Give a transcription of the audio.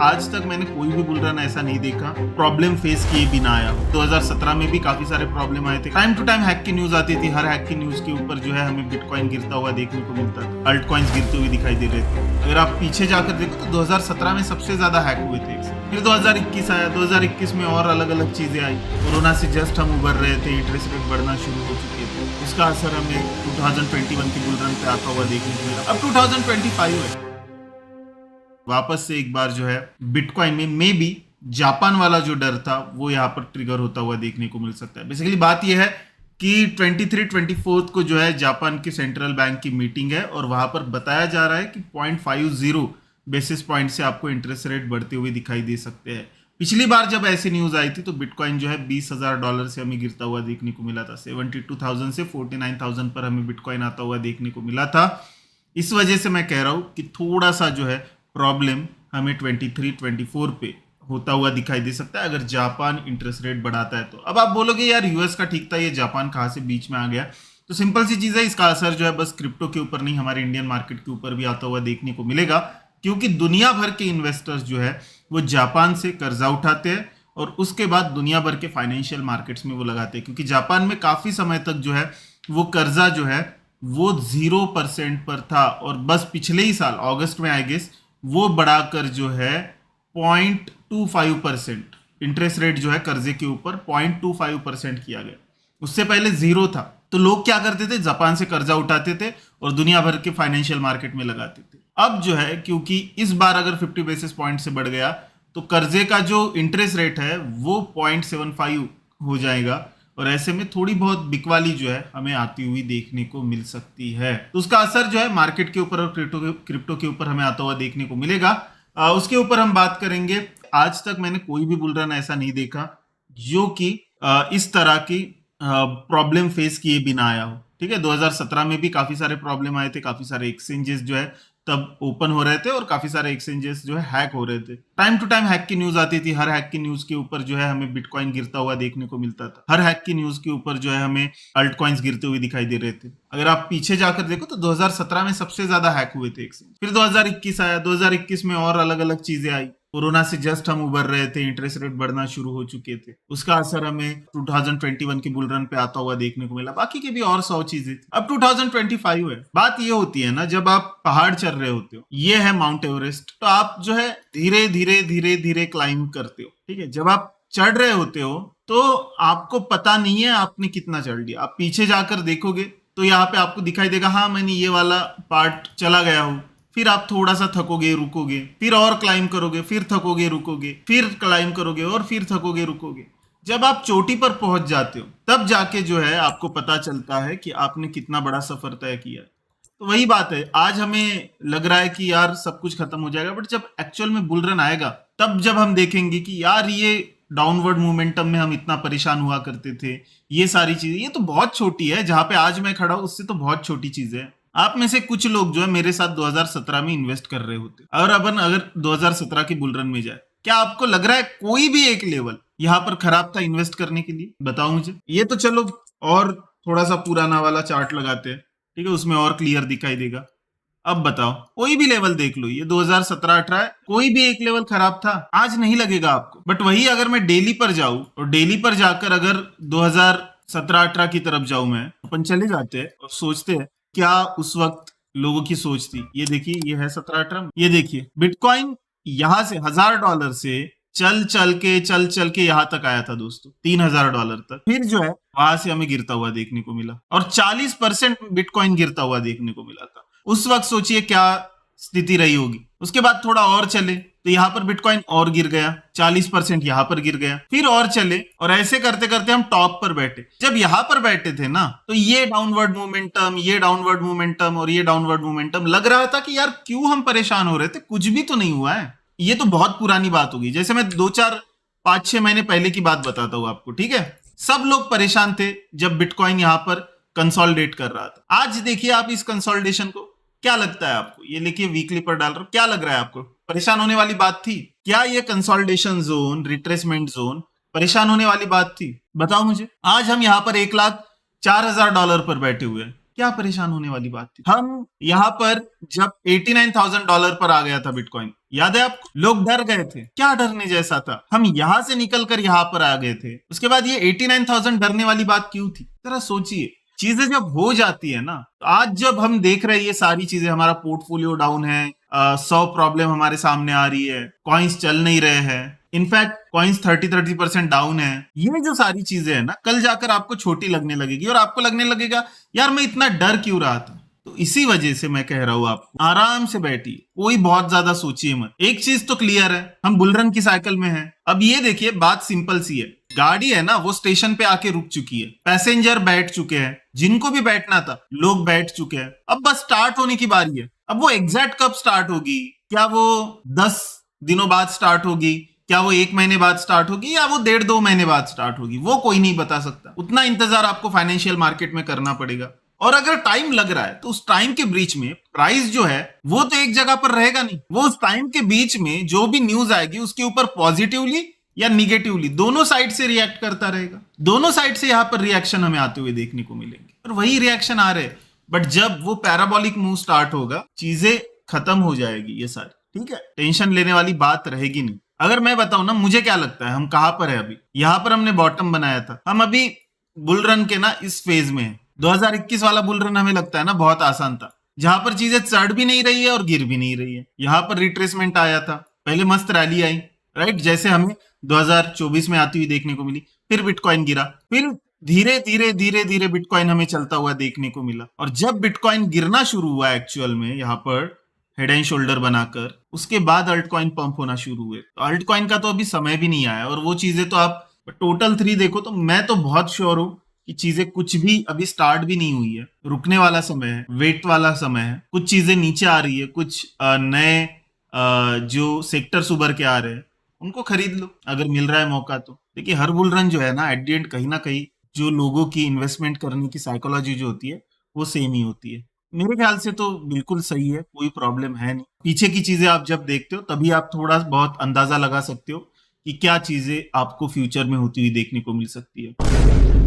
आज तक मैंने कोई भी बुल रन ऐसा नहीं देखा प्रॉब्लम फेस किए बिना आया हो। 2017 में भी काफी सारे प्रॉब्लम आए थे। टाइम टू टाइम हैक की न्यूज आती थी। हर हैक की न्यूज के ऊपर जो है हमें बिटकॉइन गिरता हुआ देखने को मिलता था, अल्ट कॉइन्स गिरते हुए दिखाई दे रहे थे। अगर आप पीछे जाकर देखो तो 2017 में सबसे ज्यादा हैक हुए थे। फिर 2021 आया, 2021 में और अलग अलग चीजें आई। कोरोना से जस्ट हम उबर रहे थे, इंटरेस्ट रेट बढ़ना शुरू हो चुके थे। उसका असर हमें 2021 की बुल रन पे आता हुआ देखने को मिला। अब 2025 है, वापस से एक बार जो है बिटकॉइन में मे बी जापान वाला जो डर था वो यहाँ पर ट्रिगर होता हुआ देखने को मिल सकता है। बेसिकली बात यह है कि 23-24 को जो है जापान की सेंट्रल बैंक की मीटिंग है और वहां पर बताया जा रहा है कि 0.50 बेसिस पॉइंट से आपको इंटरेस्ट रेट बढ़ते हुए दिखाई दे सकते हैं। पिछली बार जब ऐसी न्यूज आई थी तो बिटकॉइन जो है $20,000 से हमें गिरता हुआ देखने को मिला था। 72,000 से 49,000 पर हमें बिटकॉइन आता हुआ देखने को मिला था। इस वजह से मैं कह रहा हूं कि थोड़ा सा जो है प्रॉब्लम हमें 23-24 पे होता हुआ दिखाई दे सकता है अगर जापान इंटरेस्ट रेट बढ़ाता है तो। अब आप बोलोगे यार यूएस का ठीक था, ये जापान कहाँ से बीच में आ गया? तो सिंपल सी चीज है, इसका असर जो है बस क्रिप्टो के ऊपर नहीं हमारे इंडियन मार्केट के ऊपर भी आता हुआ देखने को मिलेगा, क्योंकि दुनिया भर के इन्वेस्टर्स जो है वो जापान से कर्जा उठाते हैं और उसके बाद दुनिया भर के फाइनेंशियल मार्केट्स में वो लगाते हैं, क्योंकि जापान में काफी समय तक जो है वो कर्जा जो है वो 0% पर था और बस पिछले ही साल अगस्त में आई गेस वो बढ़ाकर जो है 0.25% इंटरेस्ट रेट जो है कर्जे के ऊपर 0.25% किया गया। उससे पहले 0 था। तो लोग क्या करते थे, जापान से कर्जा उठाते थे और दुनिया भर के फाइनेंशियल मार्केट में लगाते थे। अब जो है क्योंकि इस बार अगर 50 बेसिस पॉइंट से बढ़ गया तो कर्जे का जो इंटरेस्ट रेट है वो 0.75 हो जाएगा और ऐसे में थोड़ी बहुत बिकवाली जो है हमें आती हुई देखने को मिल सकती है। तो उसका असर जो है मार्केट के ऊपर और क्रिप्टो के ऊपर हमें आता हुआ देखने को मिलेगा। उसके ऊपर हम बात करेंगे। आज तक मैंने कोई भी बुल रन ऐसा नहीं देखा जो कि इस तरह की प्रॉब्लम फेस किए बिना आया हो। ठीक है, 2017 में भी काफी सारे प्रॉब्लम आए थे, काफी सारे एक्सचेंजेस जो है तब ओपन हो रहे थे और काफी सारे एक्सचेंजेस जो है हैक हो रहे थे। टाइम टू टाइम हैक की न्यूज आती थी। हर हैक की न्यूज के ऊपर जो है हमें बिटकॉइन गिरता हुआ देखने को मिलता था। हर हैक की न्यूज के ऊपर जो है हमें अल्ट कॉइन्स गिरते हुए दिखाई दे रहे थे। अगर आप पीछे जाकर देखो तो 2017 में सबसे ज्यादा हैक हुए थे एक्सचेंज। फिर 2021 आया, 2021 में और अलग अलग चीजें आई। कोरोना से जस्ट हम उबर रहे थे, इंटरेस्ट रेट बढ़ना शुरू हो चुके थे। उसका असर हमें 2021 की बुल रन पे आता हुआ देखने को मिला। बाकी के भी और 100 चीजें। अब 2025 है। बात ये होती है ना, जब आप पहाड़ चढ़ रहे होते हो, ये है माउंट एवरेस्ट, तो आप जो है धीरे धीरे धीरे धीरे क्लाइंब करते हो। ठीक है, जब आप चढ़ रहे होते हो तो आपको पता नहीं है आपने कितना चढ़ लिया। आप पीछे जाकर देखोगे तो यहाँ पे आपको दिखाई देगा हाँ मैंने ये वाला पार्ट चला गया हूँ। फिर आप थोड़ा सा थकोगे, रुकोगे, फिर और क्लाइंब करोगे, फिर थकोगे, रुकोगे, फिर क्लाइंब करोगे और फिर थकोगे, रुकोगे। जब आप चोटी पर पहुंच जाते हो तब जाके जो है आपको पता चलता है कि आपने कितना बड़ा सफर तय किया। तो वही बात है, आज हमें लग रहा है कि यार सब कुछ खत्म हो जाएगा, बट जब एक्चुअल में बुल रन आएगा तब जब हम देखेंगे कि यार ये डाउनवर्ड मोमेंटम में हम इतना परेशान हुआ करते थे, ये सारी चीजें ये तो बहुत छोटी है। जहां पे आज मैं खड़ा हूं उससे तो बहुत छोटी चीज है। आप में से कुछ लोग जो है मेरे साथ 2017 में इन्वेस्ट कर रहे होते और अपन अगर 2017 की बुल रन में जाए, क्या आपको लग रहा है कोई भी एक लेवल यहाँ पर खराब था इन्वेस्ट करने के लिए? बताओ मुझे। ये तो चलो और थोड़ा सा पुराना वाला चार्ट लगाते हैं, ठीक है, उसमें और क्लियर दिखाई देगा। अब बताओ कोई भी लेवल देख लो, ये 2017-18 है, कोई भी एक लेवल खराब था? आज नहीं लगेगा आपको। बट वही अगर मैं डेली पर जाऊं और डेली पर जाकर अगर 2017-18 की तरफ जाऊं, मैं अपन चले जाते हैं और सोचते हैं क्या उस वक्त लोगों की सोच थी। ये देखिए, ये है 17-18। ये देखिए बिटकॉइन यहां से $1,000 से चल चल के यहां तक आया था दोस्तों, $3,000 तक। फिर जो है वहां से हमें गिरता हुआ देखने को मिला और 40% बिटकॉइन गिरता हुआ देखने को मिला था। उस वक्त सोचिए क्या स्थिति रही होगी। उसके बाद थोड़ा और चले तो यहाँ पर बिटकॉइन और गिर गया, 40% यहाँ पर गिर गया, फिर और चले और ऐसे करते करते हम टॉप पर बैठे। जब यहाँ पर बैठे थे ना तो ये डाउनवर्ड मोमेंटम, ये डाउनवर्ड मोमेंटम और ये डाउनवर्ड मोमेंटम, लग रहा था कि यार क्यों हम परेशान हो रहे थे, कुछ भी तो नहीं हुआ है। ये तो बहुत पुरानी बात होगी, जैसे मैं 2-4-5-6 महीने पहले की बात बताता हूँ आपको। ठीक है, सब लोग परेशान थे जब बिटकॉइन यहाँ पर कंसोलिडेट कर रहा था। आज देखिए आप इस कंसोलिडेशन को, क्या लगता है आपको? ये लिखिए वीकली पर डाल रहा हूं, क्या लग रहा है आपको? परेशान होने वाली बात थी क्या? ये कंसोलिडेशन जोन, रिट्रेसमेंट जोन परेशान होने वाली बात थी? बताओ मुझे। आज हम यहाँ पर $1,04,000 पर बैठे हुए हैं, क्या परेशान होने वाली बात थी? हम यहाँ पर जब $89,000 पर आ गया था बिटकॉइन, याद है आपको? लोग डर गए थे। क्या डरने जैसा था? हम यहां से निकलकर यहां पर आ गए थे। उसके बाद ये 89,000 डरने वाली बात क्यों थी? जरा सोचिए। चीजें जब हो जाती है ना, तो आज जब हम देख रहे हैं ये सारी चीजें, हमारा पोर्टफोलियो डाउन है, 100 प्रॉब्लम हमारे सामने आ रही है, कॉइन्स चल नहीं रहे हैं, इनफैक्ट कॉइन्स 30% डाउन है, ये जो सारी चीजें है ना, कल जाकर आपको छोटी लगने लगेगी और आपको लगने लगेगा यार मैं इतना डर क्यों रहा था। तो इसी वजह से मैं कह रहा हूं आपको, आराम से बैठिए, कोई बहुत ज्यादा सोचिए मत। एक चीज तो क्लियर है, हम बुलरन की साइकिल में हैं। अब ये देखिए, बात सिंपल सी है, गाड़ी है ना वो स्टेशन पे आके रुक चुकी है, पैसेंजर बैठ चुके हैं, जिनको भी बैठना था लोग बैठ चुके हैं, अब बस स्टार्ट होने की बारी है। अब वो एग्जैक्ट कब स्टार्ट होगी? क्या वो 10 दिनों बाद स्टार्ट होगी, क्या वो 1 महीने बाद स्टार्ट होगी, या वो 1.5-2 महीने बाद स्टार्ट होगी? वो कोई नहीं बता सकता। उतना इंतजार आपको फाइनेंशियल मार्केट में करना पड़ेगा। और अगर टाइम लग रहा है तो उस टाइम के बीच में प्राइस जो है वो तो एक जगह पर रहेगा नहीं। वो उस टाइम के बीच में जो भी न्यूज आएगी उसके ऊपर पॉजिटिवली या निगेटिवली दोनों साइड से रिएक्ट करता रहेगा। दोनों साइड से यहाँ पर रिएक्शन हमें आते हुए देखने को मिलेंगे और वही रिएक्शन आ रहे हैं। बट जब वो पैराबोलिक मूव स्टार्ट होगा, चीजें खत्म हो जाएगी ये सारी, ठीक है? टेंशन लेने वाली बात रहेगी नहीं। अगर मैं बताऊं ना, मुझे क्या लगता है हम कहां पर है अभी। यहां पर हमने बॉटम बनाया था, हम अभी बुल रन के ना इस फेज में है। 2021 वाला बुल रन हमें लगता है ना बहुत आसान था, जहां पर चीजें चढ़ भी नहीं रही है और गिर भी नहीं रही है। यहां पर रिट्रेसमेंट आया था, पहले मस्त रैली आई, राइट, जैसे हमें 2024 में आती हुई देखने को मिली। फिर बिटकॉइन गिरा, फिर धीरे धीरे धीरे धीरे बिटकॉइन हमें चलता हुआ देखने को मिला। और जब बिटकॉइन गिरना शुरू हुआ एक्चुअल में यहाँ पर हेड एंड शोल्डर बनाकर, उसके बाद अल्ट कॉइन पंप होना शुरू हुए। तो अल्ट कॉइन का तो अभी समय भी नहीं आया, और वो चीजें तो आप टोटल 3 देखो तो मैं तो बहुत श्योर हूं कि चीजें कुछ भी अभी स्टार्ट भी नहीं हुई है। रुकने वाला समय है, वेट वाला समय है। कुछ चीजें नीचे आ रही है, कुछ नए जो सेक्टर्स उभर के आ रहे हैं उनको खरीद लो अगर मिल रहा है मौका तो। देखिए हर बुल रन जो है ना, एट द एंड कहीं ना कहीं जो लोगों की इन्वेस्टमेंट करने की साइकोलॉजी जो होती है वो सेम ही होती है। मेरे ख्याल से तो बिल्कुल सही है, कोई प्रॉब्लम है नहीं। पीछे की चीजें आप जब देखते हो तभी आप थोड़ा बहुत अंदाजा लगा सकते हो कि क्या चीजें आपको फ्यूचर में होती हुई देखने को मिल सकती है।